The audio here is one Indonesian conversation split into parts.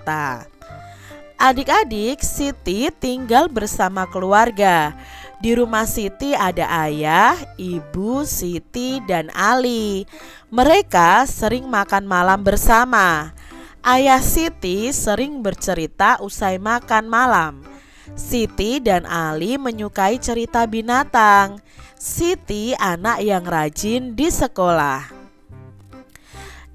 kota. Adik-adik, Siti tinggal bersama keluarga. Di rumah Siti ada ayah, ibu, Siti, dan Ali. Mereka sering makan malam bersama. Ayah Siti sering bercerita usai makan malam. Siti dan Ali menyukai cerita binatang. Siti anak yang rajin di sekolah.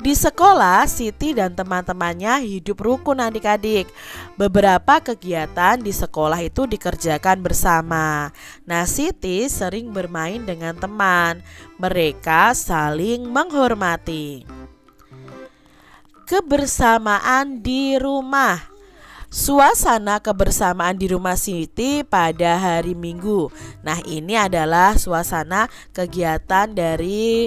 Di sekolah, Siti dan teman-temannya hidup rukun adik-adik. Beberapa kegiatan di sekolah itu dikerjakan bersama. Nah, Siti sering bermain dengan teman. Mereka saling menghormati. Kebersamaan di rumah. Suasana kebersamaan di rumah Siti pada hari Minggu. Nah, ini adalah suasana kegiatan dari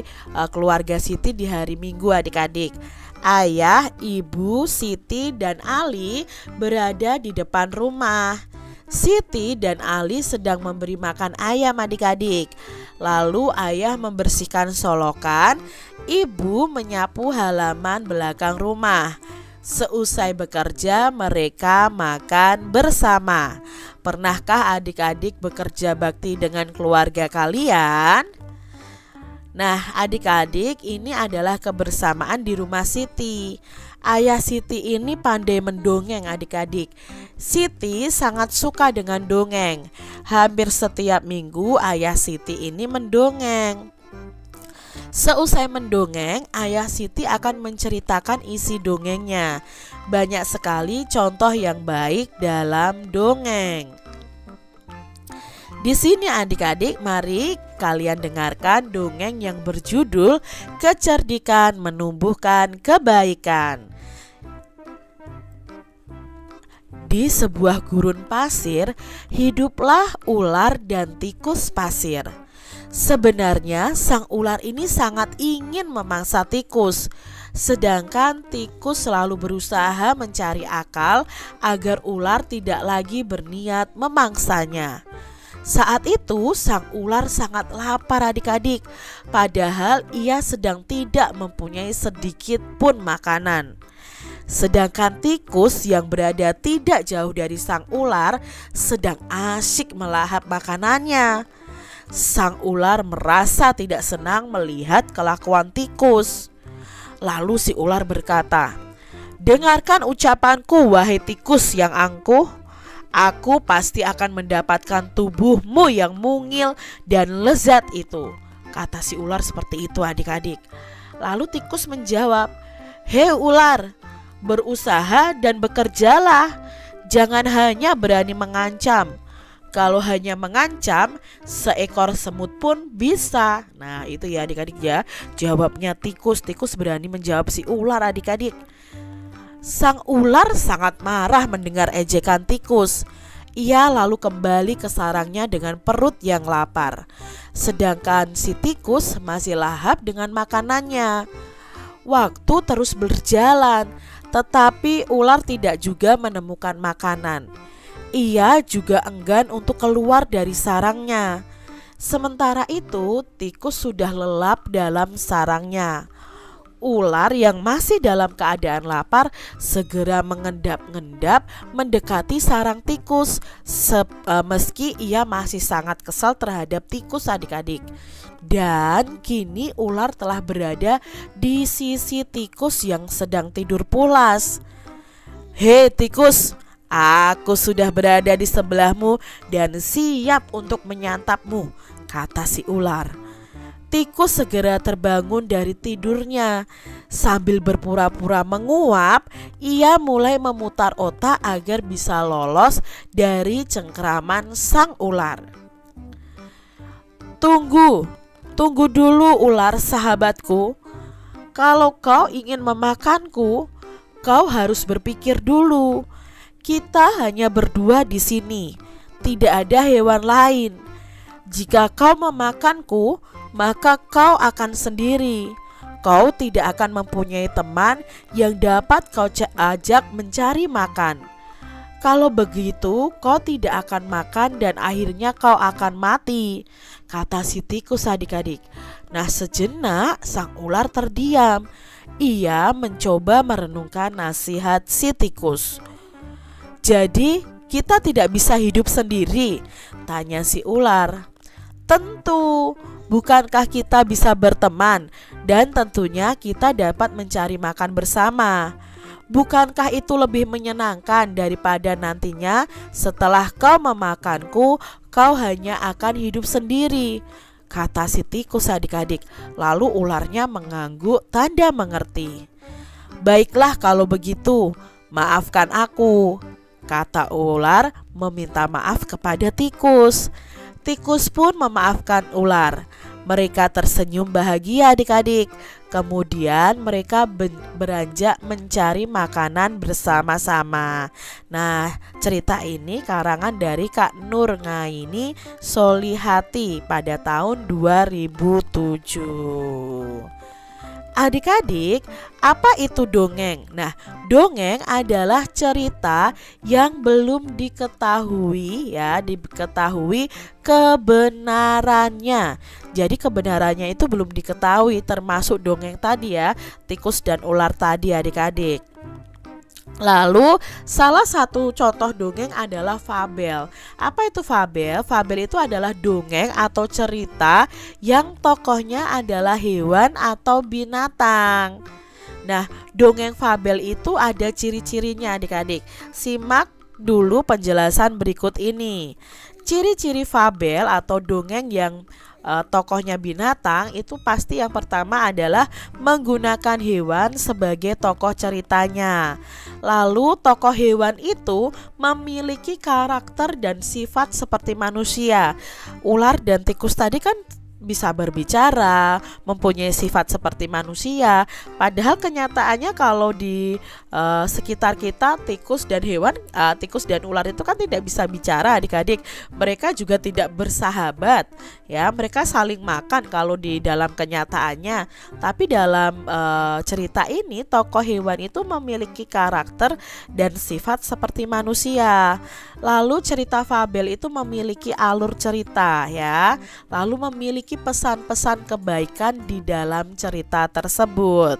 keluarga Siti di hari Minggu adik-adik. Ayah, ibu, Siti, dan Ali berada di depan rumah. Siti dan Ali sedang memberi makan ayam adik-adik. Lalu ayah membersihkan solokan, ibu menyapu halaman belakang rumah. Seusai bekerja, mereka makan bersama. Pernahkah adik-adik bekerja bakti dengan keluarga kalian? Nah, adik-adik, ini adalah kebersamaan di rumah Siti. Ayah Siti ini pandai mendongeng adik-adik. Siti sangat suka dengan dongeng. Hampir setiap minggu ayah Siti ini mendongeng. Seusai mendongeng, ayah Siti akan menceritakan isi dongengnya. Banyak sekali contoh yang baik dalam dongeng. Di sini adik-adik, mari kalian dengarkan dongeng yang berjudul Kecerdikan Menumbuhkan Kebaikan. Di sebuah gurun pasir, hiduplah ular dan tikus pasir. Sebenarnya sang ular ini sangat ingin memangsa tikus, sedangkan tikus selalu berusaha mencari akal agar ular tidak lagi berniat memangsanya. Saat itu sang ular sangat lapar adik-adik, padahal ia sedang tidak mempunyai sedikit pun makanan. Sedangkan tikus yang berada tidak jauh dari sang ular sedang asyik melahap makanannya. Sang ular merasa tidak senang melihat kelakuan tikus. Lalu si ular berkata, "Dengarkan ucapanku, wahai tikus yang angkuh. Aku pasti akan mendapatkan tubuhmu yang mungil dan lezat itu." Kata si ular seperti itu adik-adik. Lalu tikus menjawab, "Hei ular, berusaha dan bekerjalah. Jangan hanya berani mengancam. Kalau hanya mengancam, seekor semut pun bisa." Nah, itu ya adik-adik ya, jawabnya tikus. Tikus berani menjawab si ular adik-adik. Sang ular sangat marah mendengar ejekan tikus. Ia lalu kembali ke sarangnya dengan perut yang lapar. Sedangkan si tikus masih lahap dengan makanannya. Waktu terus berjalan, tetapi ular tidak juga menemukan makanan. Ia juga enggan untuk keluar dari sarangnya. Sementara itu, tikus sudah lelap dalam sarangnya. Ular yang masih dalam keadaan lapar segera mengendap-endap mendekati sarang tikus, meski ia masih sangat kesal terhadap tikus adik-adik. Dan kini ular telah berada di sisi tikus yang sedang tidur pulas. "Hei tikus, aku sudah berada di sebelahmu dan siap untuk menyantapmu," kata si ular. Tikus segera terbangun dari tidurnya. Sambil berpura-pura menguap, ia mulai memutar otak agar bisa lolos dari cengkraman sang ular. Tunggu dulu ular sahabatku. Kalau kau ingin memakanku, kau harus berpikir dulu. Kita hanya berdua di sini, tidak ada hewan lain. Jika kau memakanku, maka kau akan sendiri. Kau tidak akan mempunyai teman yang dapat kau ajak mencari makan. Kalau begitu, kau tidak akan makan dan akhirnya kau akan mati, kata si tikus adik-adik. Nah, sejenak sang ular terdiam. Ia mencoba merenungkan nasihat si tikus. "Jadi, kita tidak bisa hidup sendiri?" tanya si ular. "Tentu, bukankah kita bisa berteman dan tentunya kita dapat mencari makan bersama? Bukankah itu lebih menyenangkan daripada nantinya setelah kau memakanku, kau hanya akan hidup sendiri?" kata si tikus adik-adik. Lalu ularnya mengangguk tanda mengerti. "Baiklah kalau begitu, maafkan aku," kata ular meminta maaf kepada tikus. Tikus pun memaafkan ular. Mereka tersenyum bahagia adik-adik. Kemudian mereka beranjak mencari makanan bersama-sama. Nah, cerita ini karangan dari Kak Nur Ngaini Solihati pada tahun 2007. Adik-adik, apa itu dongeng? Nah, dongeng adalah cerita yang belum diketahui kebenarannya. Jadi kebenarannya itu belum diketahui, termasuk dongeng tadi ya, tikus dan ular tadi adik-adik. Lalu salah satu contoh dongeng adalah fabel. Apa itu fabel? Fabel itu adalah dongeng atau cerita yang tokohnya adalah hewan atau binatang. Nah, dongeng fabel itu ada ciri-cirinya adik-adik. Simak dulu penjelasan berikut ini. Ciri-ciri fabel atau dongeng yang tokohnya binatang itu pasti yang pertama adalah menggunakan hewan sebagai tokoh ceritanya. Lalu tokoh hewan itu memiliki karakter dan sifat seperti manusia. Ular dan tikus tadi kan bisa berbicara, mempunyai sifat seperti manusia. Padahal kenyataannya kalau di sekitar kita tikus dan ular itu kan tidak bisa bicara adik-adik. Mereka juga tidak bersahabat ya. Mereka saling makan kalau di dalam kenyataannya. Tapi dalam cerita ini tokoh hewan itu memiliki karakter dan sifat seperti manusia. Lalu cerita fabel itu memiliki alur cerita ya. Lalu memiliki pesan-pesan kebaikan di dalam cerita tersebut.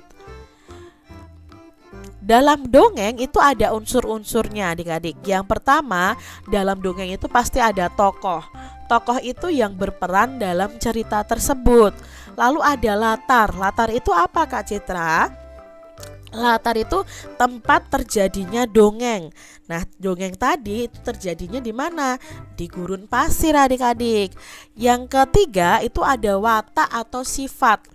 Dalam dongeng itu ada unsur-unsurnya adik-adik. Yang pertama, dalam dongeng itu pasti ada tokoh. Tokoh itu yang berperan dalam cerita tersebut. Lalu ada latar. Latar itu apa Kak Citra? Latar itu tempat terjadinya dongeng. Nah, dongeng tadi itu terjadinya di mana? Di gurun pasir adik-adik. Yang ketiga itu ada watak atau sifat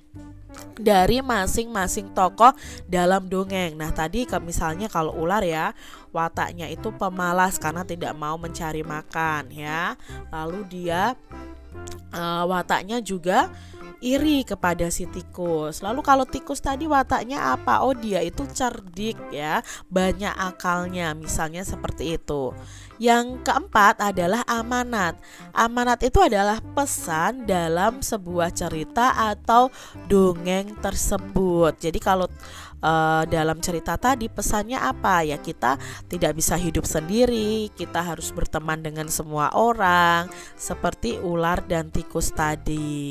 dari masing-masing tokoh dalam dongeng. Nah, tadi misalnya kalau ular ya, wataknya itu pemalas karena tidak mau mencari makan ya. Lalu dia wataknya juga iri kepada si tikus. Lalu kalau tikus tadi wataknya apa? Oh, dia itu cerdik ya, banyak akalnya, misalnya seperti itu. Yang keempat adalah amanat. Amanat itu adalah pesan dalam sebuah cerita atau dongeng tersebut. Jadi kalau dalam cerita tadi pesannya apa ya, kita tidak bisa hidup sendiri, kita harus berteman dengan semua orang seperti ular dan tikus tadi.